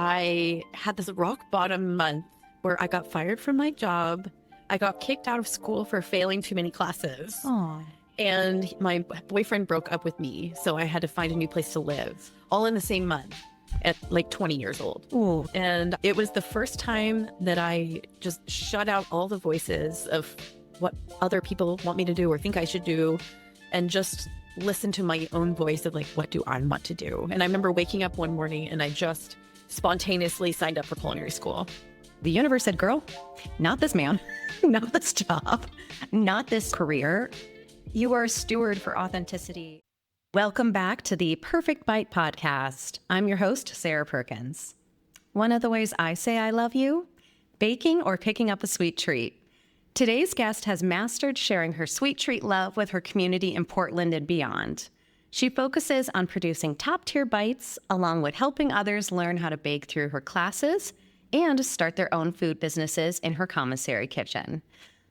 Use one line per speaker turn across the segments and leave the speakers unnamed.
I had this rock bottom month where I got fired from my job. I got kicked out of school for failing too many classes.
Oh.
And my boyfriend broke up with me. So I had to find a new place to live all in the same month at like 20 years old.
Ooh.
And it was the first time that I just shut out all the voices of what other people want me to do or think I should do and just listen to my own voice of like, what do I want to do? And I remember waking up one morning and I just spontaneously signed up for culinary school.
The universe said, girl, not this man, not this job, not this career. You are a steward for authenticity. Welcome back to the Perfect Bite podcast. I'm your host, Sarah Perkins. One of the ways I say I love you, baking or picking up a sweet treat. Today's guest has mastered sharing her sweet treat love with her community in Portland and beyond. She focuses on producing top-tier bites, along with helping others learn how to bake through her classes and start their own food businesses in her Commissary kitchen.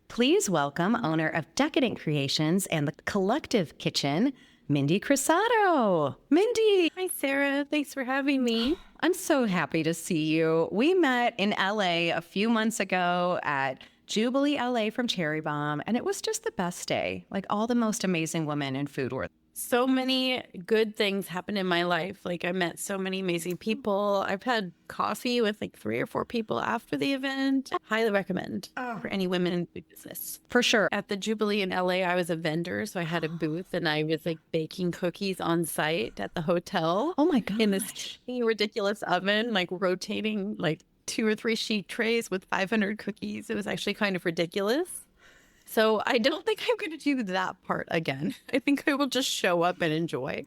Please welcome owner of Decadent Creations and the Collective Kitchen, Mindy Crosato. Mindy!
Hi, Sarah. Thanks for having me.
I'm so happy to see you. We met in LA a few months ago at Jubilee LA from Cherry Bomb, and it was just the best day. Like all the most amazing women in food were.
So many good things happened in my life. Like I met so many amazing people. I've had coffee with like 3 or 4 people after the event. Highly recommend for any women in food business.
For sure.
At the Jubilee in LA, I was a vendor. So I had a booth and I was like baking cookies on site at the hotel.
Oh my God.
In this ridiculous oven, like rotating like 2 or 3 sheet trays with 500 cookies. It was actually kind of ridiculous. So I don't think I'm going to do that part again. I think I will just show up and enjoy.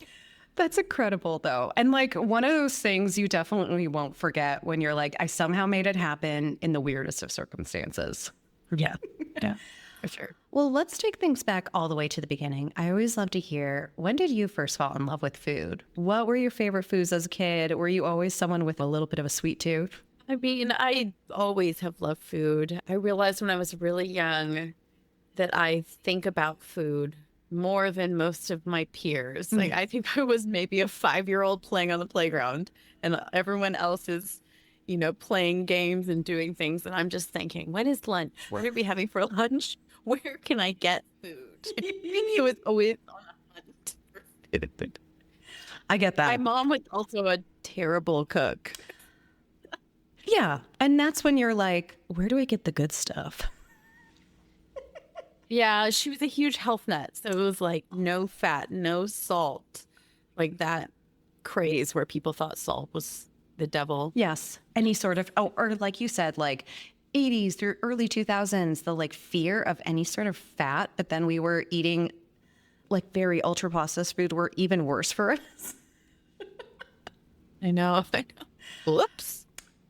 That's incredible, though. And like one of those things you definitely won't forget when you're like, I somehow made it happen in the weirdest of circumstances.
Yeah. Yeah, for sure.
Well, let's take things back all the way to the beginning. I always love to hear, when did you first fall in love with food? What were your favorite foods as a kid? Were you always someone with a little bit of a sweet tooth?
I mean, I always have loved food. I realized when I was really young that I think about food more than most of my peers. Like I think I was maybe a 5-year-old playing on the playground and everyone else is, playing games and doing things. And I'm just thinking, when is lunch? What are we having for lunch? Where can I get food? It was always on a hunt for food.
I get that.
My mom was also a terrible cook.
Yeah. And that's when you're like, where do I get the good stuff?
Yeah, she was a huge health nut. So it was like no fat, no salt, like that craze where people thought salt was the devil.
Yes. Any sort of, or like you said, like 80s through early 2000s, the like fear of any sort of fat, but then we were eating like very ultra processed food were even worse for us.
I know. Whoops.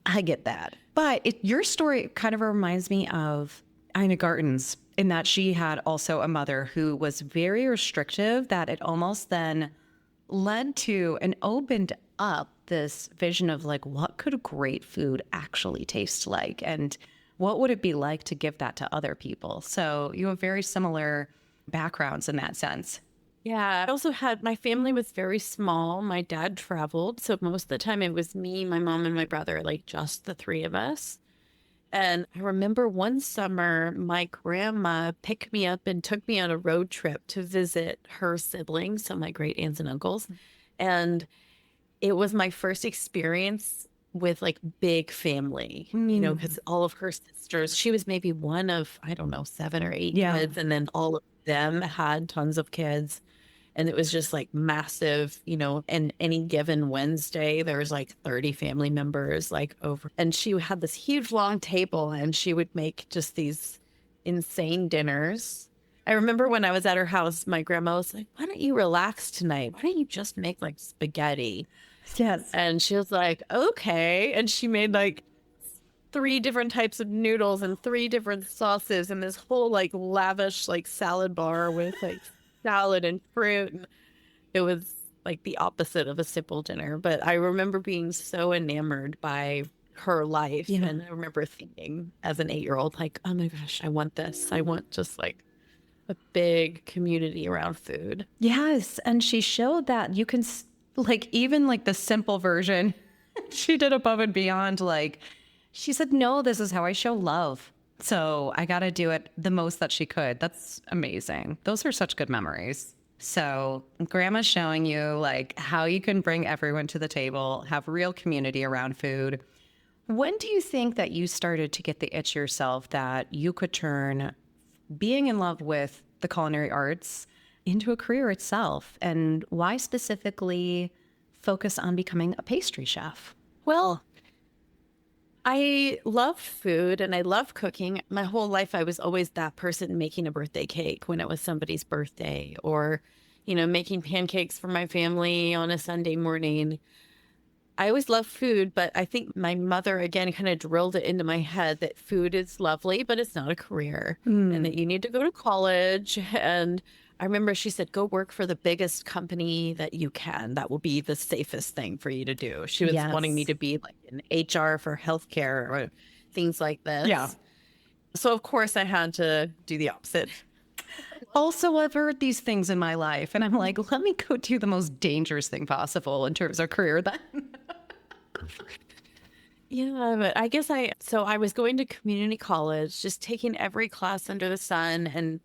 I get that. But your story kind of reminds me of Ina Garten's, in that she had also a mother who was very restrictive, that it almost then led to and opened up this vision of like, what could great food actually taste like? And what would it be like to give that to other people? So you have very similar backgrounds in that sense.
Yeah. I also my family was very small. My dad traveled. So most of the time it was me, my mom, and my brother, like just the 3 of us. And I remember one summer, my grandma picked me up and took me on a road trip to visit her siblings, so my great aunts and uncles. And it was my first experience with like big family, because all of her sisters, she was maybe one of, 7 or 8 kids. And then all of them had tons of kids. And it was just like massive, and any given Wednesday, there was like 30 family members like over. And she had this huge long table and she would make just these insane dinners. I remember when I was at her house, my grandma was like, why don't you relax tonight? Why don't you just make like spaghetti?
Yes.
And she was like, okay. And she made like 3 different types of noodles and 3 different sauces and this whole like lavish like salad bar with like salad and fruit. And it was like the opposite of a simple dinner. But I remember being so enamored by her life.
Yeah.
And I remember thinking as an 8-year-old, like, oh my gosh, I want this. I want just like a big community around food.
Yes. And she showed that you can, like, even like the simple version She did above and beyond. Like, she said, no, this is how I show love. So I got to do it the most that she could. That's amazing. Those are such good memories. So grandma's showing you like how you can bring everyone to the table, have real community around food. When do you think that you started to get the itch yourself that you could turn being in love with the culinary arts into a career itself? And why specifically focus on becoming a pastry chef?
Well, I love food and I love cooking. My whole life, I was always that person making a birthday cake when it was somebody's birthday, or, making pancakes for my family on a Sunday morning. I always loved food, but I think my mother, again, kind of drilled it into my head that food is lovely, but it's not a career, and that you need to go to college. And I remember she said, go work for the biggest company that you can. That will be the safest thing for you to do. She was wanting me
Yes.
to be like in HR for healthcare or things like this.
Yeah.
So, of course, I had to do the opposite.
Also, I've heard these things in my life, and I'm like, let me go do the most dangerous thing possible in terms of career then.
Yeah, but I was going to community college, just taking every class under the sun, and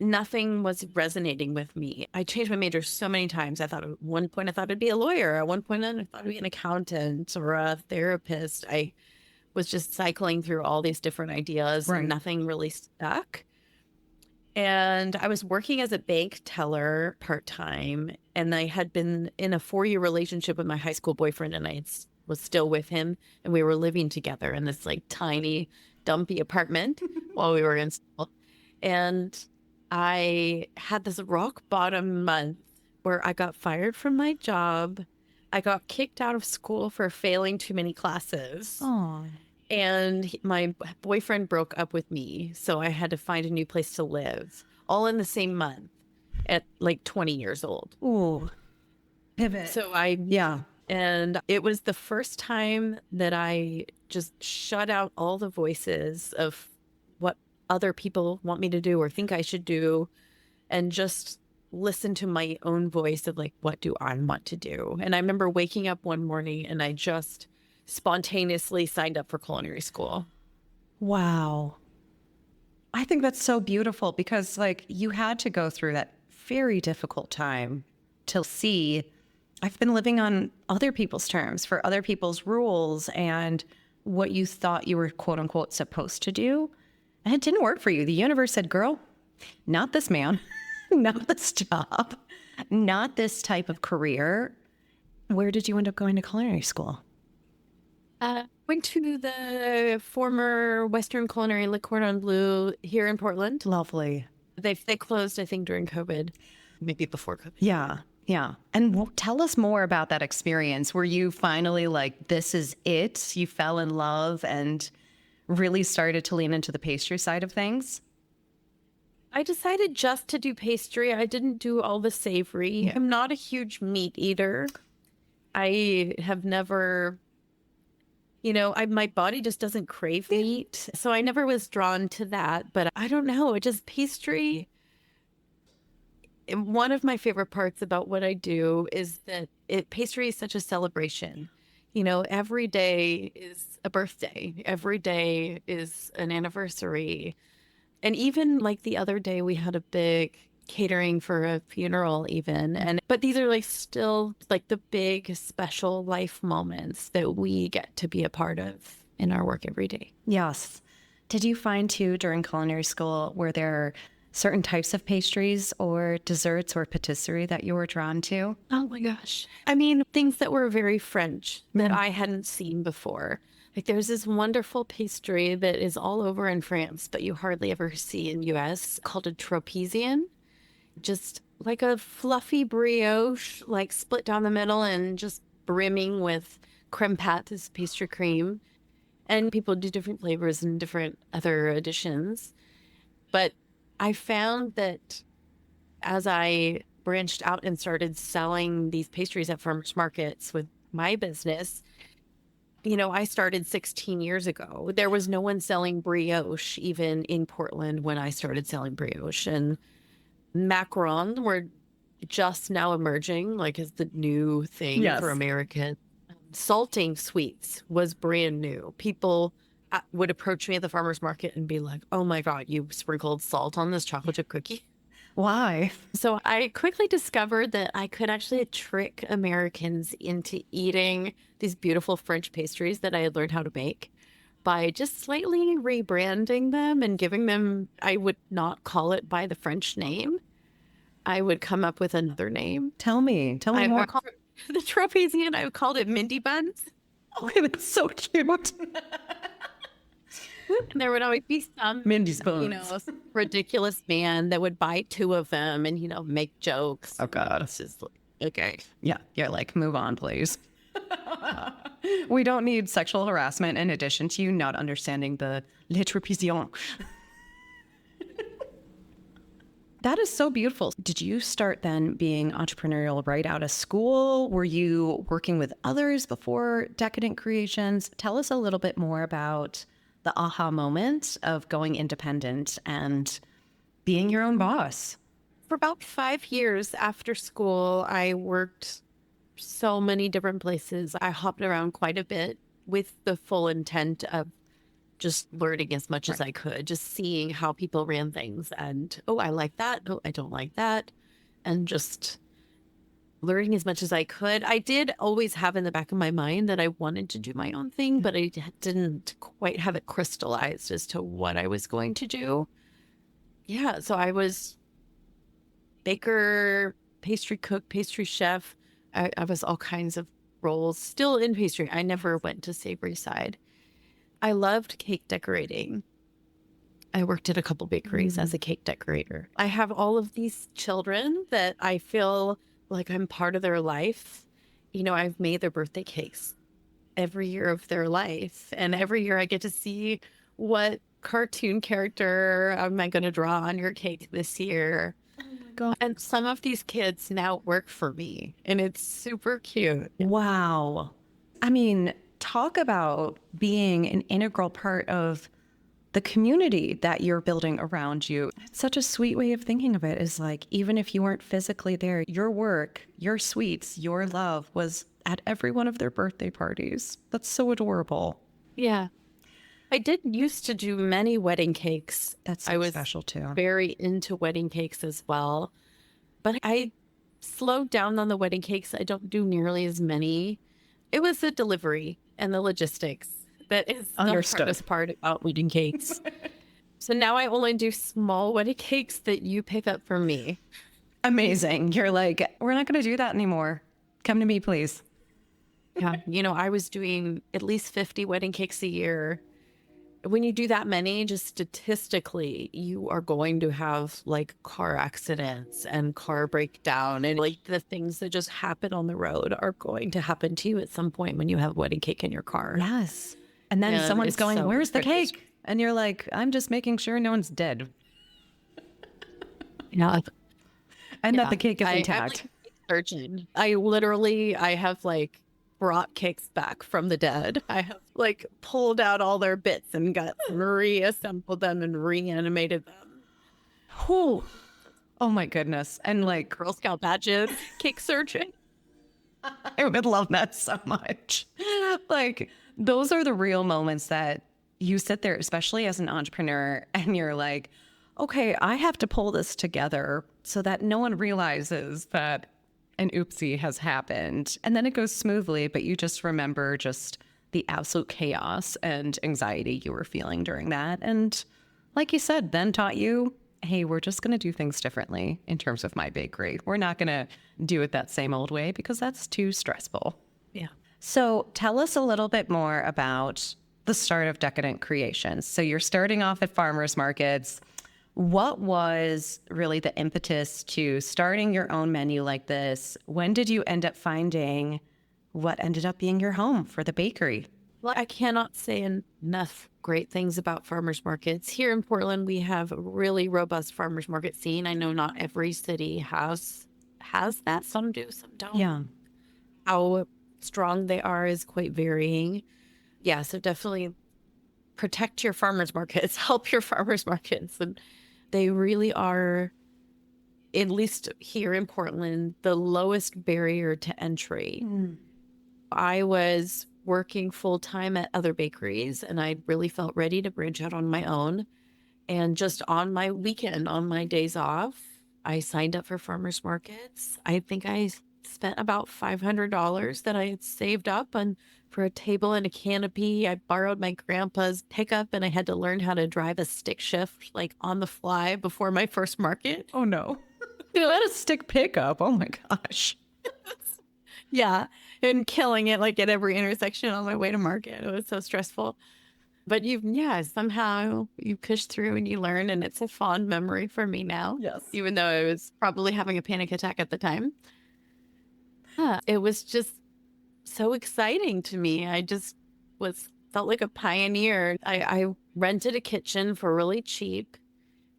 nothing was resonating with me. I changed my major so many times. I thought at one point I thought I'd be a lawyer. At one point I thought I'd be an accountant or a therapist. I was just cycling through all these different ideas
Right.
and nothing really stuck. And I was working as a bank teller part-time, and I had been in a 4-year relationship with my high school boyfriend, and was still with him, and we were living together in this like tiny, dumpy apartment while we were in school. And I had this rock bottom month where I got fired from my job. I got kicked out of school for failing too many classes.
Oh.
And my boyfriend broke up with me. So I had to find a new place to live all in the same month at like 20 years old.
Ooh. Pivot.
So
Yeah.
and it was the first time that I just shut out all the voices of what other people want me to do or think I should do, and just listen to my own voice of like, what do I want to do? And I remember waking up one morning and I just spontaneously signed up for culinary school.
Wow. I think that's so beautiful because, like, you had to go through that very difficult time to see I've been living on other people's terms for other people's rules and what you thought you were, quote unquote, supposed to do. And it didn't work for you. The universe said, girl, not this man, not this job, not this type of career. Where did you end up going to culinary school?
Went to the former Western Culinary Le Cordon Bleu here in Portland.
Lovely.
They closed, I think, during COVID, maybe before COVID.
Yeah. Yeah. And tell us more about that experience. Were you finally like, this is it? You fell in love and really started to lean into the pastry side of things?
I decided just to do pastry. I didn't do all the savory. I'm not a huge meat eater. I have never, my body just doesn't crave meat. So I never was drawn to that. But I don't know. It just pastry. One of my favorite parts about what I do is that pastry is such a celebration. Every day is a birthday. Every day is an anniversary. And even like the other day, we had a big catering for a funeral even. But these are like still like the big special life moments that we get to be a part of in our work every day.
Yes. Did you find too during culinary school, were there certain types of pastries or desserts or patisserie that you were drawn to?
Oh my gosh. I mean, things that were very French that I hadn't seen before. Like there's this wonderful pastry that is all over in France, but you hardly ever see in US, called a tropézien. Just like a fluffy brioche, like split down the middle and just brimming with creme pat, this pastry cream. And people do different flavors and different other additions. But I found that as I branched out and started selling these pastries at farmers markets with my business, I started 16 years ago. There was no one selling brioche even in Portland when I started selling brioche. And macarons were just now emerging, like as the new thing for Americans. salting sweets was brand new. People would approach me at the farmer's market and be like, oh my God, you sprinkled salt on this chocolate chip cookie.
Why?
So I quickly discovered that I could actually trick Americans into eating these beautiful French pastries that I had learned how to make by just slightly rebranding them and giving them, I would not call it by the French name. I would come up with another name.
Tell me more.
I called it the trapezian. I called it Mindy buns.
Oh, it's so cute.
And there would always be some,
Mindy spoons.
you know, ridiculous man that would buy two of them and, you know, make jokes.
Oh, God.
It's just like, okay.
Yeah, you're like, move on, please. We don't need sexual harassment in addition to you not understanding the les trapezions. That is so beautiful. Did you start then being entrepreneurial right out of school? Were you working with others before Decadent Creations? Tell us a little bit more about the aha moment of going independent and being your own boss.
For about 5 years after school, I worked so many different places. I hopped around quite a bit with the full intent of just learning as much as I could, just seeing how people ran things and, oh, I like that. Oh, I don't like that. And just learning as much as I could. I did always have in the back of my mind that I wanted to do my own thing, but I didn't quite have it crystallized as to what I was going to do. Yeah. So I was baker, pastry cook, pastry chef. I was all kinds of roles still in pastry. I never went to savory side. I loved cake decorating. I worked at a couple bakeries as a cake decorator. I have all of these children that I feel like I'm part of their life. You know, I've made their birthday cakes every year of their life. And every year I get to see what cartoon character am I going to draw on your cake this year.
Oh my God.
And some of these kids now work for me, and it's super cute.
Wow. I mean, talk about being an integral part of the community that you're building around you. It's such a sweet way of thinking of it, is like, even if you weren't physically there, your work, your sweets, your love was at every one of their birthday parties. That's so adorable.
Yeah. I did used to do many wedding cakes.
That's so
I was
special too.
very into wedding cakes as well. But I slowed down on the wedding cakes. I don't do nearly as many. It was the delivery and the logistics that is the hardest part about wedding cakes. So now I only do small wedding cakes that you pick up for me.
Amazing. You're like, we're not going to do that anymore. Come to me, please.
Yeah. You know, I was doing at least 50 wedding cakes a year. When you do that many, just statistically, you are going to have like car accidents and car breakdown, and like the things that just happen on the road are going to happen to you at some point when you have a wedding cake in your car.
Yes. And then someone's going,
so
where's the cake? And you're like, I'm just making sure no one's dead.
Yeah.
And that the cake is intact.
I'm like a surgeon. I have like brought cakes back from the dead. I have like pulled out all their bits and got reassembled them and reanimated them.
Oh my goodness. And like
Girl Scout badges, cake surgeon.
I would love that so much. Like, those are the real moments that you sit there, especially as an entrepreneur, and you're like, okay, I have to pull this together so that no one realizes that an oopsie has happened. And then it goes smoothly, but you just remember just the absolute chaos and anxiety you were feeling during that. And like you said, then taught you, hey, we're just going to do things differently in terms of my bakery. We're not going to do it that same old way because that's too stressful.
Yeah.
So tell us a little bit more about the start of Decadent Creations. So you're starting off at farmers markets. What was really the impetus to starting your own menu like this? When did you end up finding what ended up being your home for the bakery?
Well, I cannot say enough great things about farmers markets. Here in Portland, we have a really robust farmers market scene. I know not every city has that. Some do, some don't.
Yeah.
How strong they are is quite varying. Yeah, so definitely protect your farmers markets, help your farmers markets. And they really are, at least here in Portland, the lowest barrier to entry. I was working full time at other bakeries and I really felt ready to branch out on my own. And just on my weekend, on my days off, I signed up for farmers markets. I think I spent about $500 that I had saved up on for a table and a canopy. I borrowed my grandpa's pickup and I had to learn how to drive a stick shift like on the fly before my first market.
Oh, no. You had a stick pickup. Oh, my gosh.
Yeah. And killing it like at every intersection on my way to market. It was so stressful. But somehow you push through and you learn, and it's a fond memory for me now.
Yes.
Even though I was probably having a panic attack at the time. It was just so exciting to me. I just felt like a pioneer. I rented a kitchen for really cheap.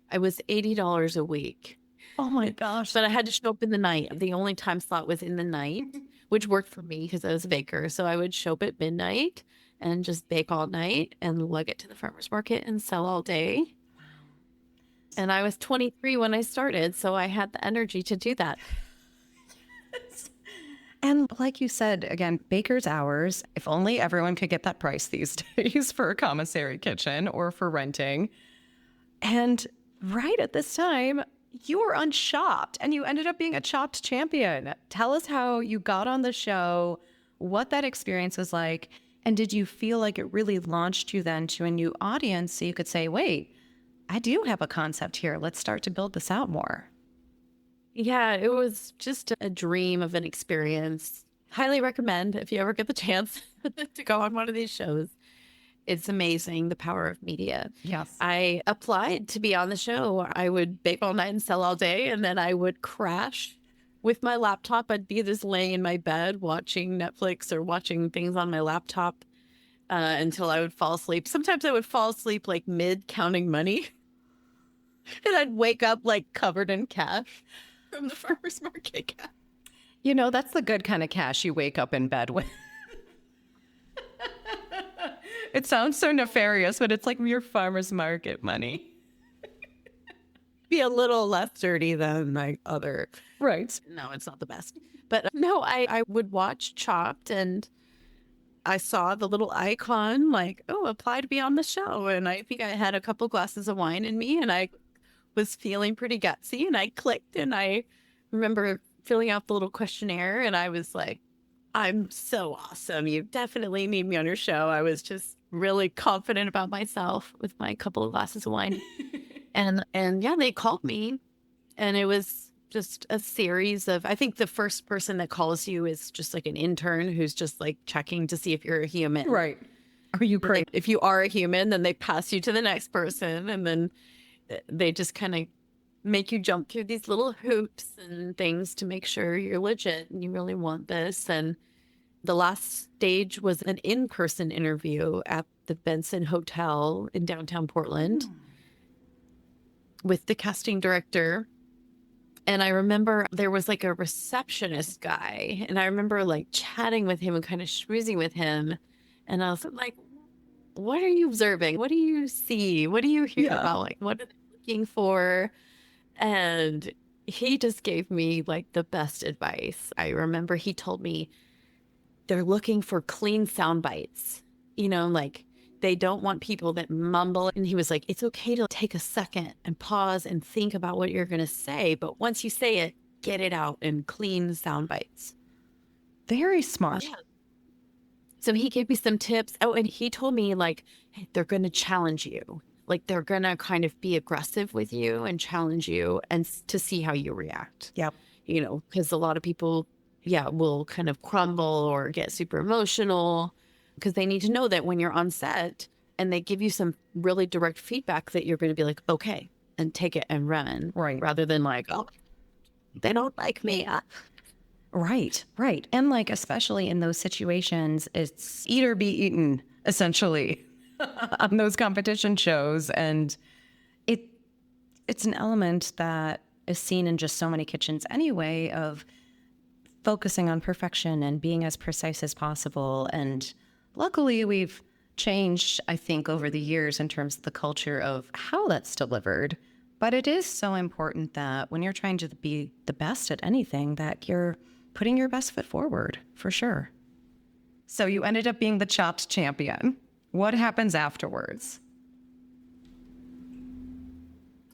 I was $80 a week.
Oh my gosh.
But I had to show up in the night. The only time slot was in the night, which worked for me because I was a baker. So I would show up at midnight and just bake all night and lug it to the farmer's market and sell all day. And I was 23 when I started, so I had the energy to do that.
And like you said, again, baker's hours, if only everyone could get that price these days for a commissary kitchen or for renting. And right at this time, you were on Chopped and you ended up being a Chopped champion. Tell us how you got on the show, what that experience was like, and did you feel like it really launched you then to a new audience so you could say, wait, I do have a concept here. Let's start to build this out more.
Yeah, it was just a dream of an experience. Highly recommend if you ever get the chance to go on one of these shows. It's amazing, the power of media.
Yes.
I applied to be on the show. I would bake all night and sell all day, and then I would crash with my laptop. I'd be just laying in my bed watching Netflix or watching things on my laptop until I would fall asleep. Sometimes I would fall asleep like mid counting money, and I'd wake up like covered in cash from the farmer's market.
You know, that's the good kind of cash you wake up in bed with. It sounds so nefarious, but it's like your farmer's market money.
Be a little less dirty than my other.
Right.
No, it's not the best. But no, I would watch Chopped and I saw the little icon like, oh, apply to be on the show. And I think I had a couple glasses of wine in me and I was feeling pretty gutsy and I clicked and I remember filling out the little questionnaire and I was like, I'm so awesome. You definitely need me on your show. I was just really confident about myself with my couple of glasses of wine. and yeah, they called me and it was just a series of, I think the first person that calls you is just like an intern who's just like checking to see if you're a human.
Right. Are you crazy?
If you are a human, then they pass you to the next person and then they just kind of make you jump through these little hoops and things to make sure you're legit and you really want this. And the last stage was an in-person interview at the Benson Hotel in downtown Portland with the casting director. And I remember there was like a receptionist guy and I remember like chatting with him and kind of schmoozing with him. And I was like, what are you observing? What do you see? What do you hear about? Like, what are they looking for? And he just gave me like the best advice. I remember he told me they're looking for clean sound bites, like they don't want people that mumble. And he was like, it's okay to take a second and pause and think about what you're going to say. But once you say it, get it out in clean sound bites.
Very smart.
Yeah. So he gave me some tips. Oh, and he told me like, hey, they're going to challenge you. Like they're going to kind of be aggressive with you and challenge you and to see how you react.
Yep.
Because a lot of people, will kind of crumble or get super emotional because they need to know that when you're on set and they give you some really direct feedback that you're going to be like, okay, and take it and run.
Right.
Rather than like, oh, they don't like me.
Right. And like, especially in those situations, it's eat or be eaten, essentially. On those competition shows. And it's an element that is seen in just so many kitchens anyway of focusing on perfection and being as precise as possible. And luckily we've changed, I think, over the years in terms of the culture of how that's delivered. But it is so important that when you're trying to be the best at anything, that you're putting your best foot forward, for sure. So you ended up being the chopped champion. What happens afterwards?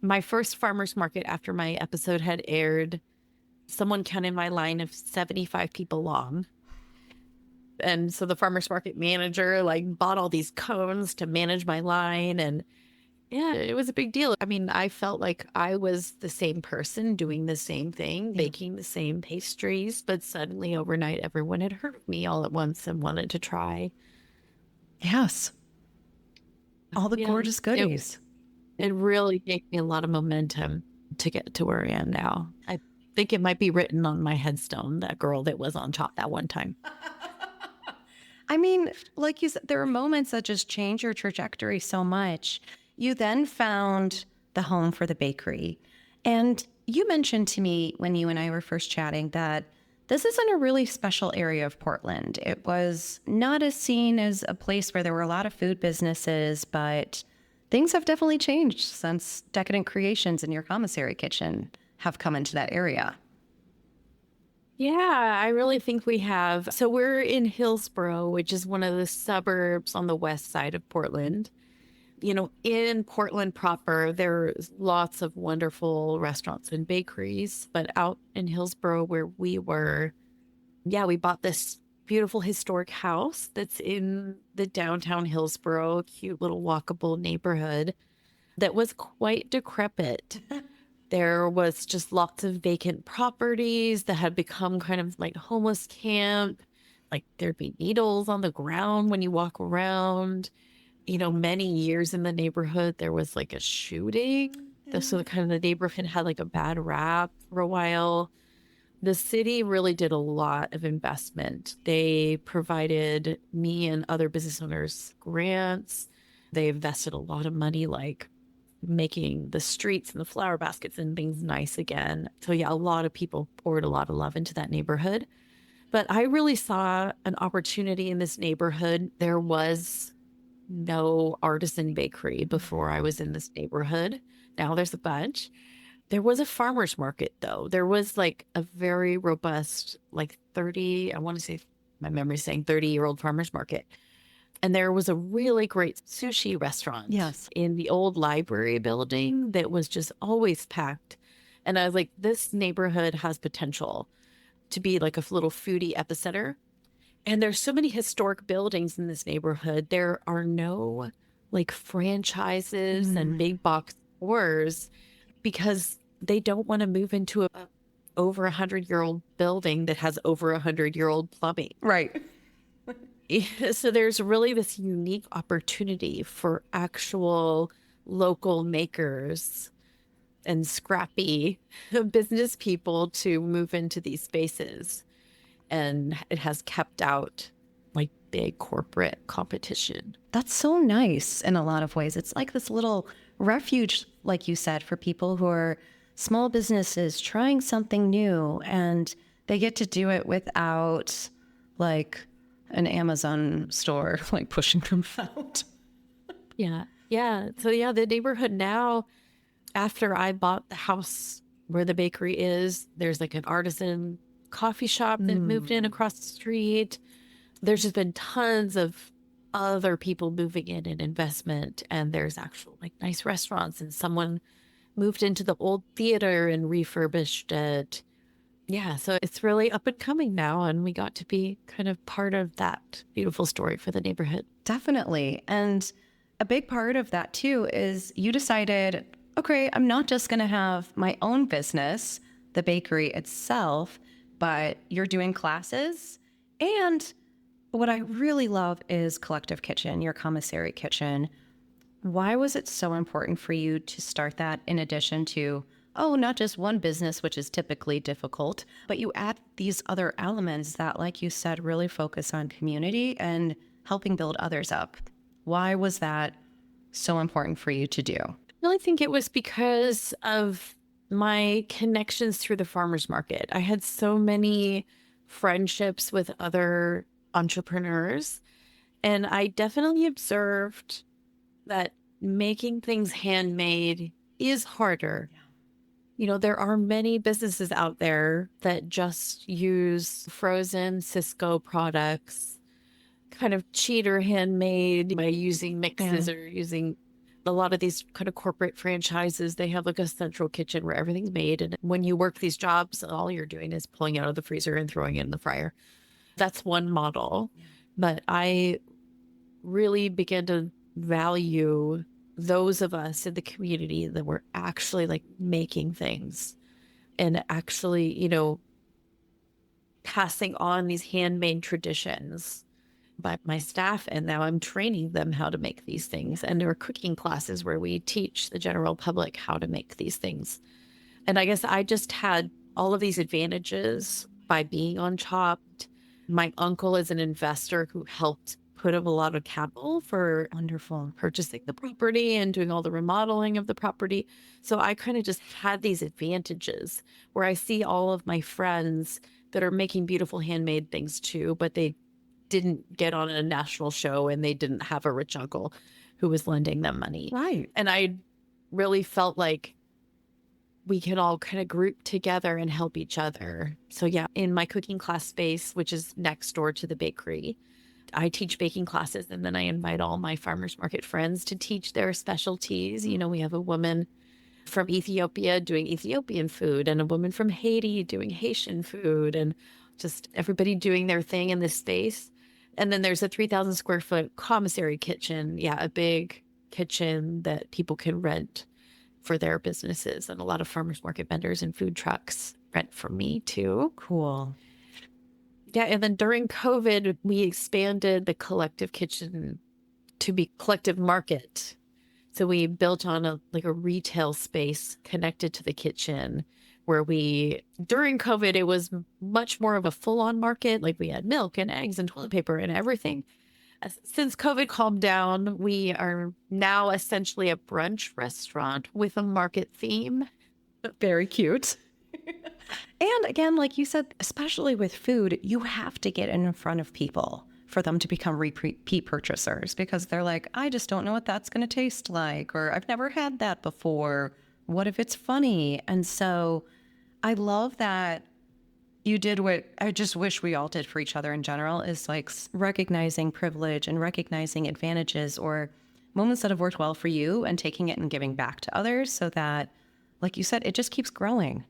My first farmer's market after my episode had aired, someone counted my line of 75 people long. And so the farmer's market manager like bought all these cones to manage my line. And yeah, it was a big deal. I mean, I felt like I was the same person doing the same thing, baking the same pastries, but suddenly overnight, everyone had heard of me all at once and wanted to try.
Yes. All the
Yeah,
gorgeous goodies.
it really gave me a lot of momentum to get to where I am now. I think it might be written on my headstone, that girl that was on top that one time.
I mean, like you said, there are moments that just change your trajectory so much. You then found the home for the bakery. And you mentioned to me when you and I were first chatting that this isn't a really special area of Portland. It was not as seen as a place where there were a lot of food businesses, but things have definitely changed since Decadent Creations and your Commissary kitchen have come into that area.
Yeah, I really think we have. So we're in Hillsboro, which is one of the suburbs on the west side of Portland. You know, in Portland proper, there's lots of wonderful restaurants and bakeries, but out in Hillsboro where we were, yeah, we bought this beautiful historic house that's in the downtown Hillsboro, cute little walkable neighborhood that was quite decrepit. There was just lots of vacant properties that had become kind of like homeless camp. Like there'd be needles on the ground when you walk around. You know, many years in the neighborhood, there was like a shooting. So kind of the neighborhood had like a bad rap for a while. The city really did a lot of investment. They provided me and other business owners grants. They invested a lot of money, like making the streets and the flower baskets and things nice again. So yeah, a lot of people poured a lot of love into that neighborhood. But I really saw an opportunity in this neighborhood. There was no artisan bakery before I was in this neighborhood. Now there's a bunch. There was a farmer's market though. There was like a very robust, like 30, I want to say my memory's saying 30-year-old farmer's market. And there was a really great sushi restaurant
Yes.
in the old library building that was just always packed. And I was like, this neighborhood has potential to be like a little foodie epicenter. And there's so many historic buildings in this neighborhood. There are no like franchises and big box stores because they don't want to move into a over 100-year-old building that has over 100-year-old plumbing.
Right.
So there's really this unique opportunity for actual local makers and scrappy business people to move into these spaces. And it has kept out like big corporate competition.
That's so nice in a lot of ways. It's like this little refuge, like you said, for people who are small businesses trying something new, and they get to do it without like an Amazon store like pushing them out.
Yeah. Yeah. So yeah, the neighborhood now, after I bought the house where the bakery is, there's like an artisan coffee shop that moved in across the street. There's just been tons of other people moving in and investment, and there's actual like nice restaurants, and someone moved into the old theater and refurbished it. Yeah, so it's really up and coming now, and we got to be kind of part of that beautiful story for the neighborhood.
Definitely. And a big part of that too is you decided, okay, I'm not just going to have my own business, the bakery itself, but you're doing classes. And what I really love is Collective Kitchen, your Commissary kitchen. Why was it so important for you to start that in addition to, oh, not just one business, which is typically difficult, but you add these other elements that, like you said, really focus on community and helping build others up? Why was that so important for you to do?
I really think it was because of my connections through the farmers market. I had so many friendships with other entrepreneurs, and I definitely observed that making things handmade is harder. You know, there are many businesses out there that just use frozen Cisco products kind of cheater handmade by using mixes or using a lot of these kind of corporate franchises. They have like a central kitchen where everything's made. And when you work these jobs, all you're doing is pulling out of the freezer and throwing it in the fryer. That's one model. But I really began to value those of us in the community that were actually like making things and actually, passing on these handmade traditions by my staff. And now I'm training them how to make these things. And there are cooking classes where we teach the general public how to make these things. And I guess I just had all of these advantages by being on Chopped. My uncle is an investor who helped put up a lot of capital for
Wonderful.
purchasing the property and doing all the remodeling of the property. So I kind of just had these advantages where I see all of my friends that are making beautiful handmade things too, but they didn't get on a national show and they didn't have a rich uncle who was lending them money.
Right.
And I really felt like we can all kind of group together and help each other. So yeah, in my cooking class space, which is next door to the bakery, I teach baking classes, and then I invite all my farmers market friends to teach their specialties. We have a woman from Ethiopia doing Ethiopian food and a woman from Haiti doing Haitian food, and just everybody doing their thing in this space. And then there's a 3,000 square foot commissary kitchen. Yeah, a big kitchen that people can rent for their businesses. And a lot of farmers market vendors and food trucks rent from me too.
Cool.
Yeah. And then during COVID, we expanded the collective kitchen to be collective market. So we built on a retail space connected to the kitchen where during COVID, it was much more of a full-on market. Like we had milk and eggs and toilet paper and everything. Since COVID calmed down, we are now essentially a brunch restaurant with a market theme.
Very cute. And again, like you said, especially with food, you have to get in front of people for them to become repeat purchasers because they're like, I just don't know what that's going to taste like, or I've never had that before. What if it's funny? And so I love that you did what I just wish we all did for each other in general is like recognizing privilege and recognizing advantages or moments that have worked well for you and taking it and giving back to others so that, like you said, it just keeps growing.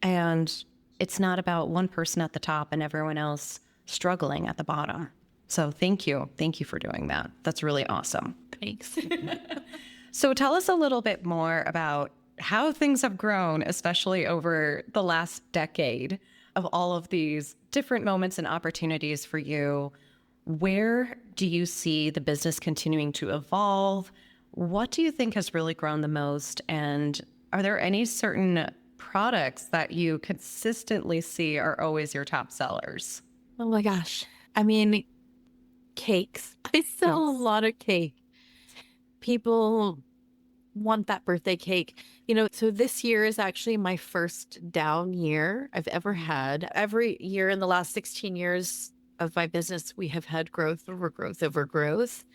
And it's not about one person at the top and everyone else struggling at the bottom. So thank you. Thank you for doing that. That's really awesome.
Thanks.
So tell us a little bit more about how things have grown, especially over the last decade of all of these different moments and opportunities for you. Where do you see the business continuing to evolve? What do you think has really grown the most? And are there any certain products that you consistently see are always your top sellers?
Oh my gosh. I mean, cakes. I sell a lot of cake. People want that birthday cake. So this year is actually my first down year I've ever had. Every year in the last 16 years of my business, we have had growth over growth over growth.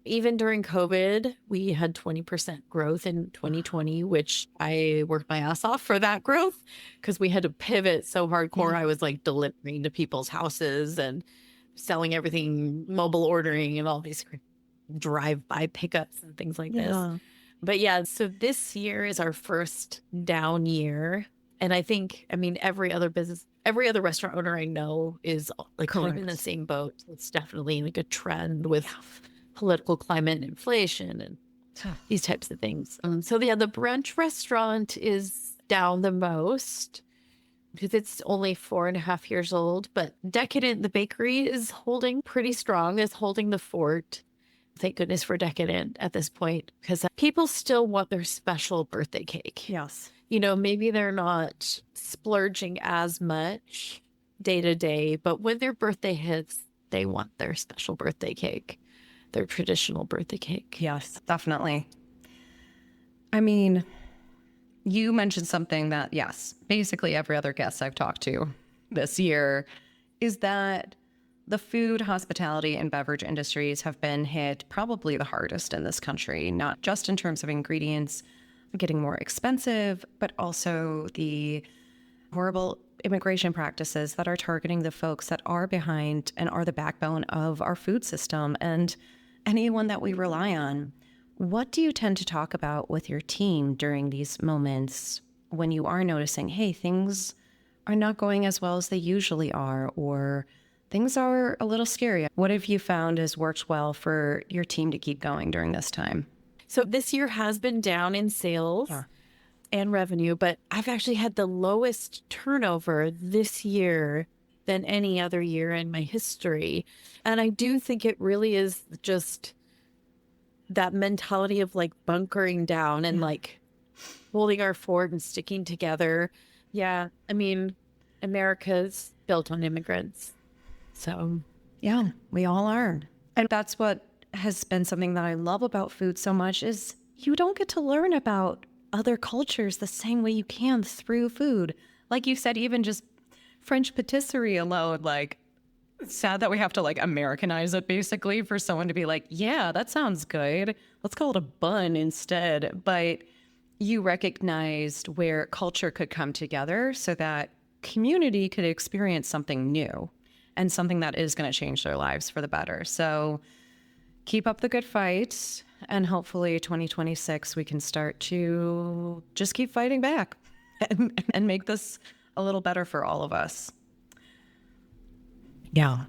Even during COVID, we had 20% growth in 2020, which I worked my ass off for that growth because we had to pivot so hardcore. I was like delivering to people's houses and selling everything, mobile ordering and all these drive-by pickups and things like this. But yeah, so this year is our first down year. And I think, every other restaurant owner I know is like kind of in the same boat. It's definitely like a trend with political climate and inflation and these types of things. So yeah, the brunch restaurant is down the most because it's only 4.5 years old. But Decadent, the bakery, is holding pretty strong, is holding the fort. Thank goodness for Decadent at this point, because people still want their special birthday cake.
Yes.
Maybe they're not splurging as much day to day, but when their birthday hits, they want their special birthday cake, their traditional birthday cake.
Yes, definitely. You mentioned something that, yes, basically every other guest I've talked to this year is that the food, hospitality, and beverage industries have been hit probably the hardest in this country, not just in terms of ingredients getting more expensive, but also the horrible immigration practices that are targeting the folks that are behind and are the backbone of our food system and anyone that we rely on. What do you tend to talk about with your team during these moments when you are noticing, hey, things are not going as well as they usually are, or things are a little scary? What have you found has worked well for your team to keep going during this time?
So this year has been down in sales and revenue, but I've actually had the lowest turnover this year than any other year in my history. And I do think it really is just that mentality of like bunkering down and like holding our fort and sticking together. Yeah. I mean, America's built on immigrants. So,
yeah, we all are. And that's what has been something that I love about food so much is you don't get to learn about other cultures the same way you can through food. Like you said, even just French patisserie alone, like it's sad that we have to like Americanize it basically for someone to be like, yeah, that sounds good. Let's call it a bun instead. But you recognized where culture could come together so that community could experience something new and something that is going to change their lives for the better. So keep up the good fight. And hopefully 2026, we can start to just keep fighting back and make this a little better for all of us. Yeah.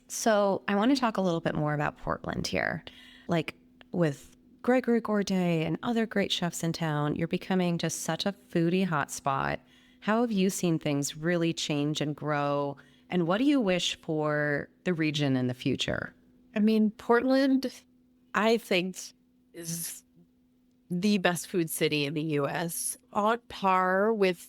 So I want to talk a little bit more about Portland here. Like with Gregory Gourdet and other great chefs in town, you're becoming just such a foodie hotspot. How have you seen things really change and grow? And what do you wish for the region in the future?
I mean, Portland, I think, is the best food city in the U.S. on par with,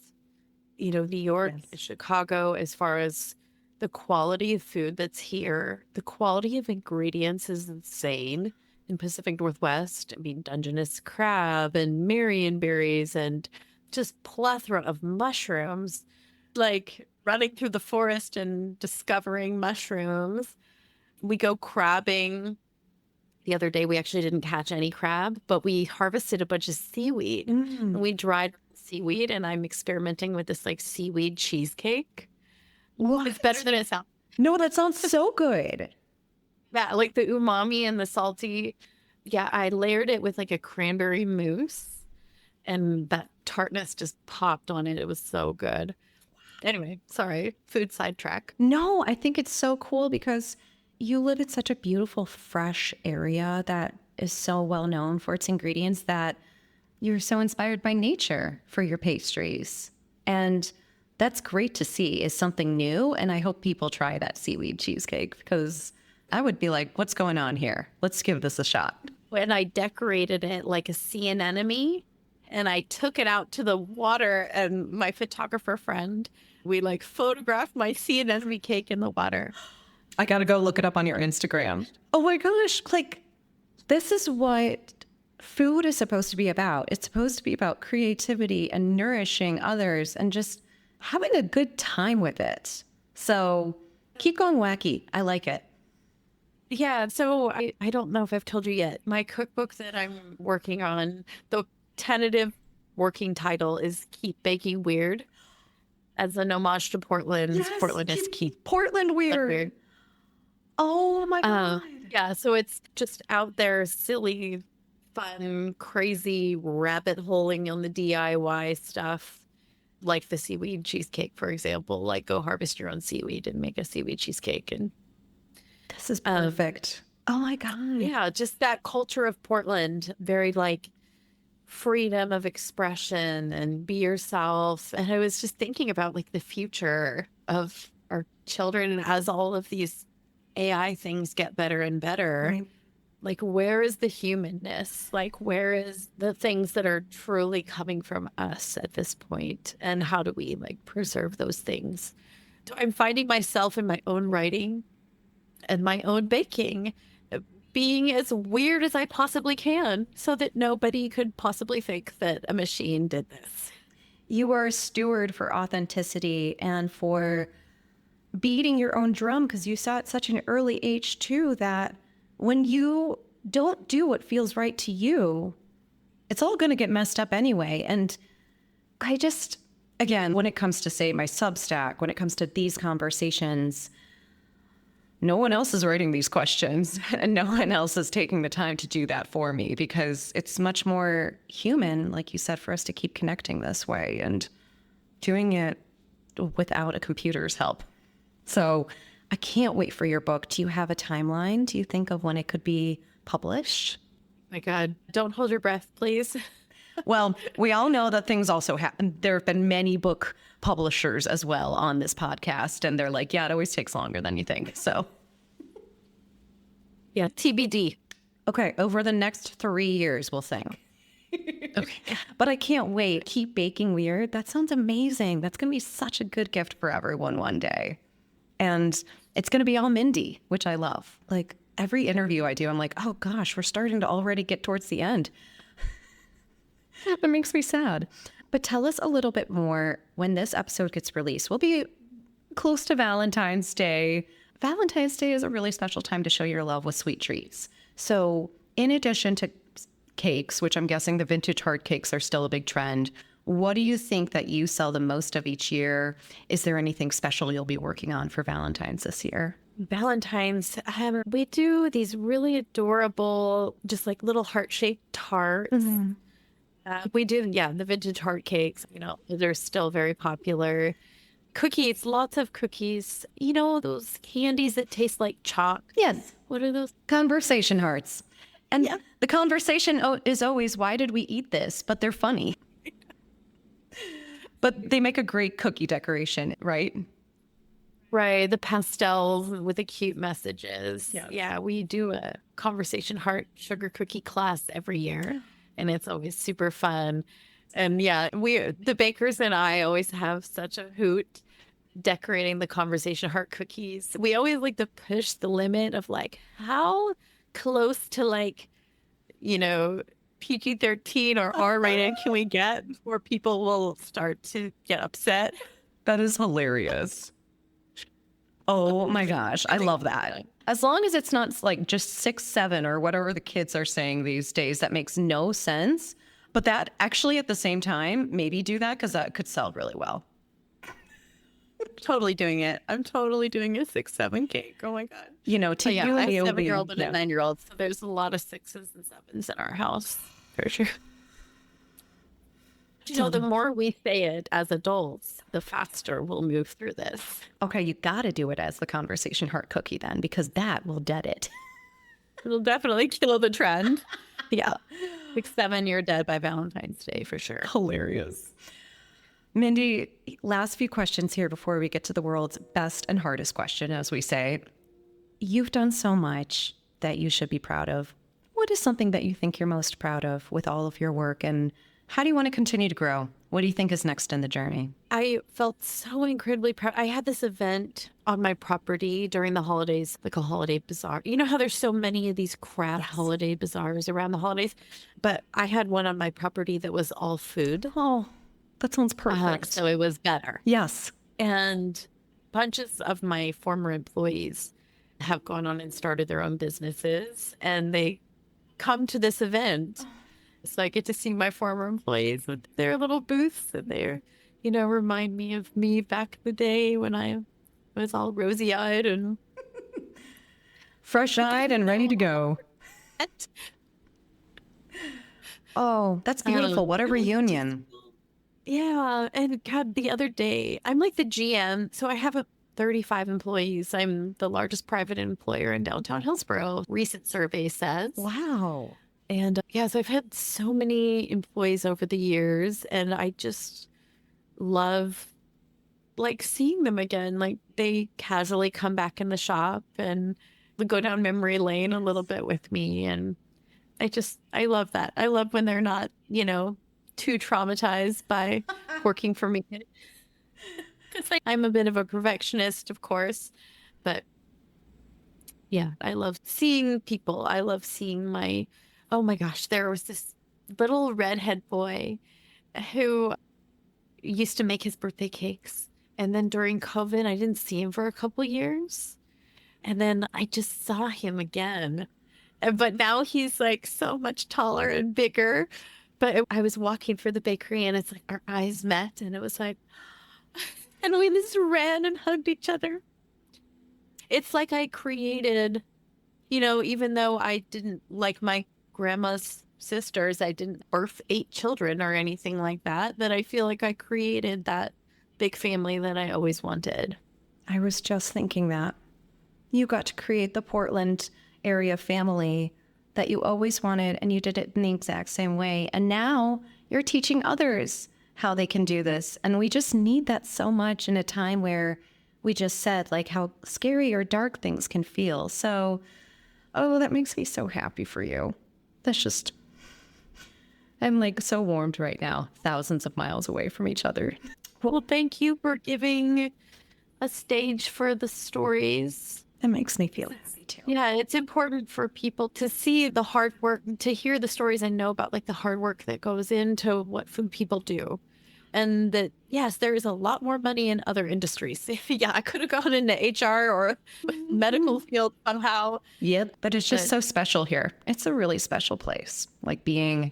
New York,
Yes.
Chicago, as far as the quality of food that's here. The quality of ingredients is insane in Pacific Northwest. I mean, Dungeness crab and Marion berries and just plethora of mushrooms, like running through the forest and discovering mushrooms. We go crabbing. The other day, we actually didn't catch any crab, but we harvested a bunch of seaweed and we dried seaweed, and I'm experimenting with this like seaweed cheesecake.
What?
It's better than it sounds.
No, that sounds so good.
Yeah, like the umami and the salty. Yeah, I layered it with like a cranberry mousse, and that tartness just popped on it. It was so good. Anyway, sorry, food sidetrack.
No, I think it's so cool because you live in such a beautiful, fresh area that is so well known for its ingredients that you're so inspired by nature for your pastries. And that's great to see is something new. And I hope people try that seaweed cheesecake because I would be like, what's going on here? Let's give this a shot.
When I decorated it like a sea anemone, and I took it out to the water, and my photographer friend, we like photographed my sea anemone cake in the water.
I got to go look it up on your Instagram. Oh my gosh. Like, this is what food is supposed to be about. It's supposed to be about creativity and nourishing others and just having a good time with it. So keep going wacky. I like it.
Yeah, so I don't know if I've told you yet. My cookbook that I'm working on, the tentative working title is Keep Baking Weird, as an homage to Portland.
Yes,
Portland is Keep
Portland weird. Oh my God.
Yeah, so it's just out there, silly, fun, crazy rabbit holing on the DIY stuff, like the seaweed cheesecake, for example. Like, go harvest your own seaweed and make a seaweed cheesecake. And
This is perfect. Oh my God.
yeah, just that culture of Portland, very like freedom of expression and be yourself. And I was just thinking about like the future of our children as all of these AI things get better and better.
Right.
Like, where is the humanness? Like, where is the things that are truly coming from us at this point? And how do we like preserve those things? So I'm finding myself in my own writing and my own baking being as weird as I possibly can so that nobody could possibly think that a machine did this.
You are a steward for authenticity and for beating your own drum because you saw at such an early age too that when you don't do what feels right to you, it's all going to get messed up anyway. And again, when it comes to, say, my Substack, when it comes to these conversations, no one else is writing these questions and no one else is taking the time to do that for me, because it's much more human, like you said, for us to keep connecting this way and doing it without a computer's help. So I can't wait for your book. Do you have a timeline? Do you think of when it could be published?
My God, don't hold your breath, please.
Well, we all know that things also happen. There have been many book publishers as well on this podcast, and they're like, yeah, it always takes longer than you think. So,
yeah, TBD.
Okay, over the next 3 years, we'll think.
Okay.
But I can't wait. Keep baking weird. That sounds amazing. That's going to be such a good gift for everyone one day. And it's going to be all Mindy, which I love. Like every interview I do, I'm like, oh gosh, we're starting to already get towards the end. That makes me sad. But tell us a little bit more when this episode gets released. We'll be close to Valentine's Day. Valentine's Day is a really special time to show your love with sweet treats. So in addition to cakes, which I'm guessing the vintage heart cakes are still a big trend, what do you think that you sell the most of each year? Is there anything special you'll be working on for Valentine's this year?
Valentine's, we do these really adorable, just like little heart-shaped tarts.
Mm-hmm.
We do, yeah, the vintage heart cakes, they're still very popular. Cookies, lots of cookies. Those candies that taste like chalk.
Yes.
What are those?
Conversation hearts. And the conversation is always, why did we eat this? But they're funny. But they make a great cookie decoration, right?
Right. The pastels with the cute messages.
Yes.
Yeah, we do a conversation heart sugar cookie class every year. And it's always super fun. And yeah, the bakers and I always have such a hoot decorating the conversation heart cookies. We always like to push the limit of like how close to PG-13 or R-rated can we get before people will start to get upset.
That is hilarious. Oh my gosh, I love that. As long as it's not like just 6, 7 or whatever the kids are saying these days, that makes no sense. But that actually at the same time, maybe do that because that could sell really well.
Totally doing it. I'm totally doing a 6, 7 cake. Oh my God.
To you,
I have a
and
7-year-old and a 9-year-old. So there's a lot of 6s and 7s in our house. For sure. The more we say it as adults, the faster we'll move through this.
Okay, you got to do it as the conversation heart cookie then, because that will dead it.
It'll definitely kill the trend. Yeah. 6, 7, you're dead by Valentine's Day for sure.
Hilarious. Mindy, last few questions here before we get to the world's best and hardest question, as we say. You've done so much that you should be proud of. What is something that you think you're most proud of with all of your work, and how do you want to continue to grow? What do you think is next in the journey?
I felt so incredibly proud. I had this event on my property during the holidays, like a holiday bazaar. You know how there's so many of these crap holiday bazaars around the holidays? But I had one on my property that was all food.
Oh, that sounds perfect.
So it was better.
Yes.
And bunches of my former employees have gone on and started their own businesses, and they come to this event. So I get to see my former employees with their little booths, and they're, remind me of me back in the day when I was all rosy-eyed and
fresh-eyed and ready to go. Oh, that's beautiful. What a reunion.
Yeah. And God, the other day, I'm like the GM. So I have 35 employees. I'm the largest private employer in downtown Hillsboro, recent survey says.
Wow.
And so I've had so many employees over the years, and I just love seeing them again. Like they casually come back in the shop and go down memory lane a little bit with me. And I love that. I love when they're not, too traumatized by working for me. Because I'm a bit of a perfectionist, of course, but yeah, I love seeing people. I love seeing oh my gosh, there was this little redhead boy who used to make his birthday cakes. And then during COVID, I didn't see him for a couple years. And then I just saw him again. But now he's like so much taller and bigger. But I was walking for the bakery and it's like our eyes met and it was like, and we just ran and hugged each other. It's like I created, even though I didn't like my grandma's sisters, I didn't birth 8 children or anything like that, that I feel like I created that big family that I always wanted.
I was just thinking that. You got to create the Portland area family that you always wanted, and you did it in the exact same way. And now you're teaching others how they can do this. And we just need that so much in a time where we just said, like, how scary or dark things can feel. So, oh, that makes me so happy for you. That's just, I'm like so warmed right now, thousands of miles away from each other.
Well, thank you for giving a stage for the stories.
That makes me feel happy too.
Yeah, it's important for people to see the hard work, to hear the stories and know about like the hard work that goes into what food people do. And that, yes, there is a lot more money in other industries. Yeah, I could have gone into HR or medical field somehow.
Yep, but it's just so special here. It's a really special place. Like being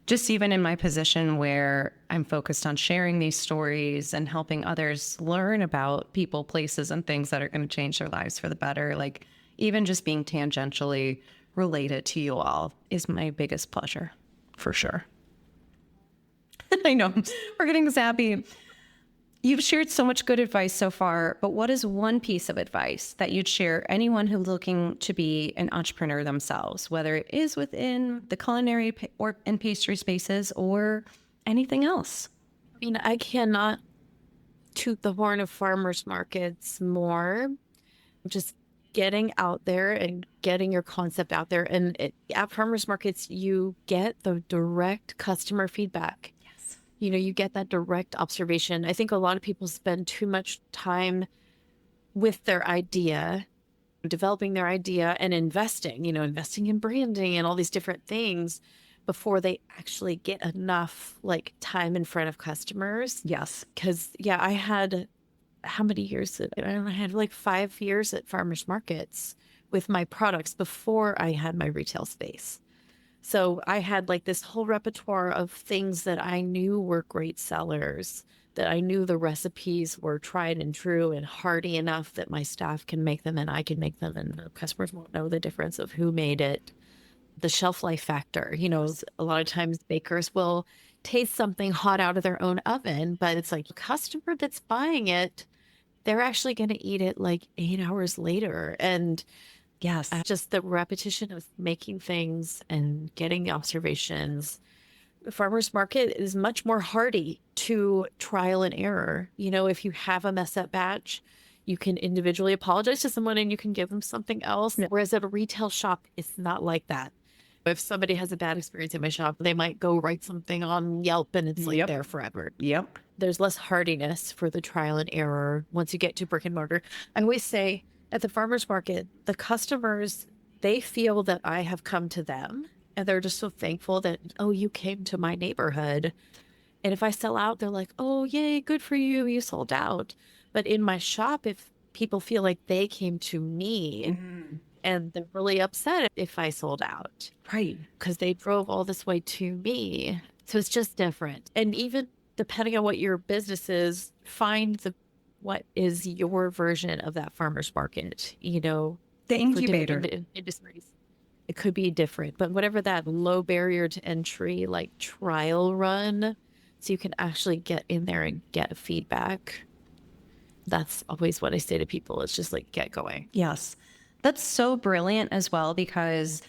just even in my position where I'm focused on sharing these stories and helping others learn about people, places, and things that are going to change their lives for the better. Like even just being tangentially related to you all is my biggest pleasure, for sure. I know we're getting zappy. You've shared so much good advice so far, but what is one piece of advice that you'd share anyone who's looking to be an entrepreneur themselves, whether it is within the culinary and pastry spaces or anything else?
I cannot toot the horn of farmers markets more. Just getting out there and getting your concept out there. And at farmers markets, you get the direct customer feedback. You get that direct observation. I think a lot of people spend too much time with their idea, developing their idea and investing in branding and all these different things before they actually get enough like time in front of customers.
Yes.
Because, yeah, I had how many years? I had like 5 years at farmers markets with my products before I had my retail space. So I had like this whole repertoire of things that I knew were great sellers, that I knew the recipes were tried and true and hearty enough that my staff can make them and I can make them and the customers won't know the difference of who made it. The shelf life factor, a lot of times bakers will taste something hot out of their own oven, but it's like the customer that's buying it, they're actually going to eat it like 8 hours later. And
yes,
just the repetition of making things and getting the observations. The farmer's market is much more hardy to trial and error. If you have a mess up batch, you can individually apologize to someone and you can give them something else. Yeah. Whereas at a retail shop, it's not like that. If somebody has a bad experience in my shop, they might go write something on Yelp and it's like there forever.
Yep.
There's less hardiness for the trial and error once you get to brick and mortar. I always say at the farmer's market, the customers, they feel that I have come to them and they're just so thankful that, oh, you came to my neighborhood. And if I sell out, they're like, oh, yay, good for you. You sold out. But in my shop, if people feel like they came to me and they're really upset if I sold out.
Right.
Because they drove all this way to me. So it's just different. And even depending on what your business is, find what is your version of that farmer's market,
the incubator
industries. It could be different, but whatever that low barrier to entry, like trial run, so you can actually get in there and get feedback. That's always what I say to people. It's just like, get going.
Yes. That's so brilliant as well, because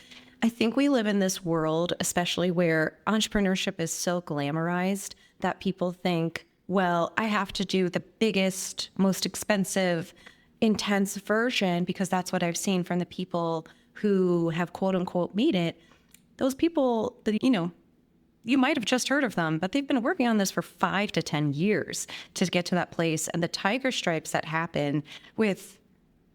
I think we live in this world, especially where entrepreneurship is so glamorized that people think, well, I have to do the biggest, most expensive, intense version because that's what I've seen from the people who have quote unquote made it. Those people that, you might have just heard of them, but they've been working on this for 5 to 10 years to get to that place. And the tiger stripes that happen with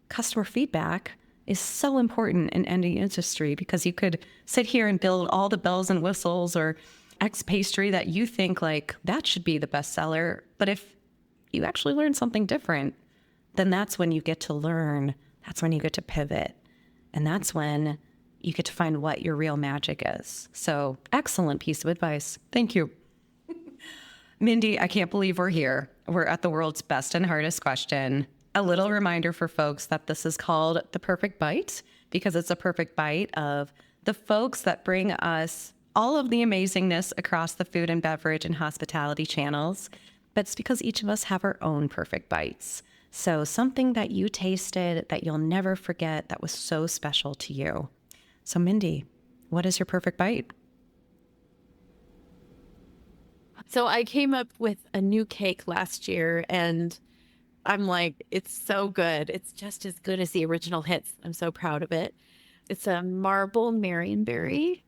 customer feedback is so important in any industry, because you could sit here and build all the bells and whistles or X pastry that you think like that should be the best seller. But if you actually learn something different, then that's when you get to learn. That's when you get to pivot. And that's when you get to find what your real magic is. So excellent piece of advice. Thank you. Mindy, I can't believe we're here. We're at the world's best and hardest question. A little reminder for folks that this is called the perfect bite because it's a perfect bite of the folks that bring us all of the amazingness across the food and beverage and hospitality channels. But it's because each of us have our own perfect bites. So something that you tasted that you'll never forget that was so special to you. So Mindy, what is your perfect bite?
So I came up with a new cake last year and I'm like, it's so good. It's just as good as the original hits. I'm so proud of it. It's a marble marionberry.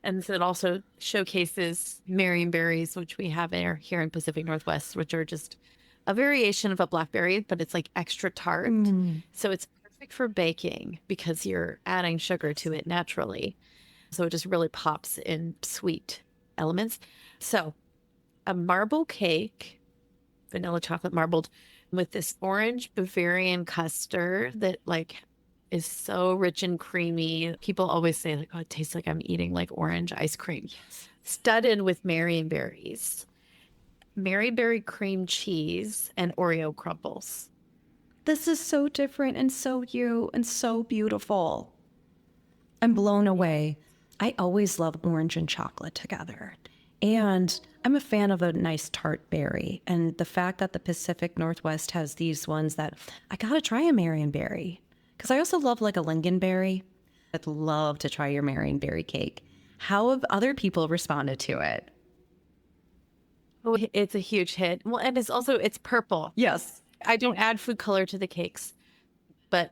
And so it also showcases marionberries, which we have here in Pacific Northwest, which are just a variation of a blackberry, but it's like extra tart. So it's perfect for baking because you're adding sugar to it naturally. So it just really pops in sweet elements. So a marble cake, vanilla chocolate marbled, with this orange Bavarian custard that like is so rich and creamy. People always say like, oh, it tastes like I'm eating like orange ice cream. Yes. Studded with marionberries, marionberry cream cheese, and Oreo crumbles.
This is so different and so you and so beautiful. I'm blown away. I always love orange and chocolate together. And I'm a fan of a nice tart berry. And the fact that the Pacific Northwest has these ones that I gotta try a marionberry. Because I also love like a lingonberry. I'd love to try your marionberry cake. How have other people responded to it?
Oh, it's a huge hit. Well, and it's purple.
Yes.
I don't add food color to the cakes, but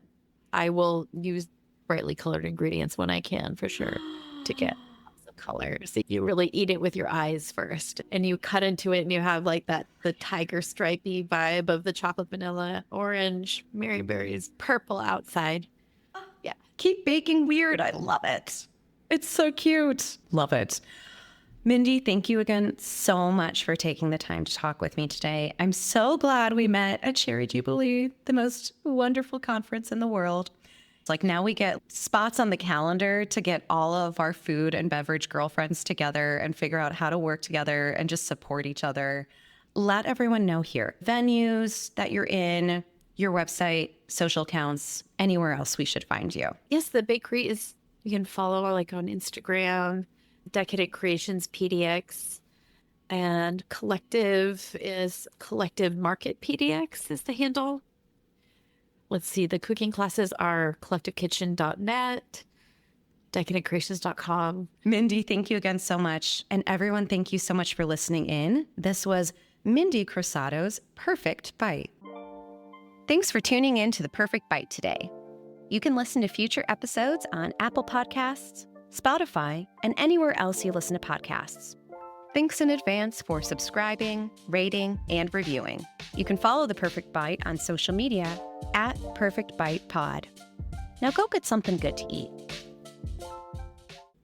I will use brightly colored ingredients when I can for sure to get lots of colors. You really eat it with your eyes first and you cut into it and you have like the tiger stripey vibe of the chocolate vanilla, orange, marionberries, purple outside. Yeah.
Keep baking weird. I love it. It's so cute. Love it. Mindy, thank you again so much for taking the time to talk with me today. I'm so glad we met at Cherry Jubilee, the most wonderful conference in the world. It's like now we get spots on the calendar to get all of our food and beverage girlfriends together and figure out how to work together and just support each other. Let everyone know here, venues that you're in, your website, social accounts, anywhere else we should find you.
Yes, the bakery you can follow like on Instagram, Decadent Creations PDX, and Collective is Collective Market PDX is the handle. Let's see, the cooking classes are collectivekitchen.net, decadentcreations.com.
Mindy, thank you again so much. And everyone, thank you so much for listening in. This was Mindy Crosato's Perfect Bite. Thanks for tuning in to The Perfect Bite today. You can listen to future episodes on Apple Podcasts, Spotify, and anywhere else you listen to podcasts. Thanks in advance for subscribing, rating, and reviewing. You can follow The Perfect Bite on social media @PerfectBitePod. Now go get something good to eat.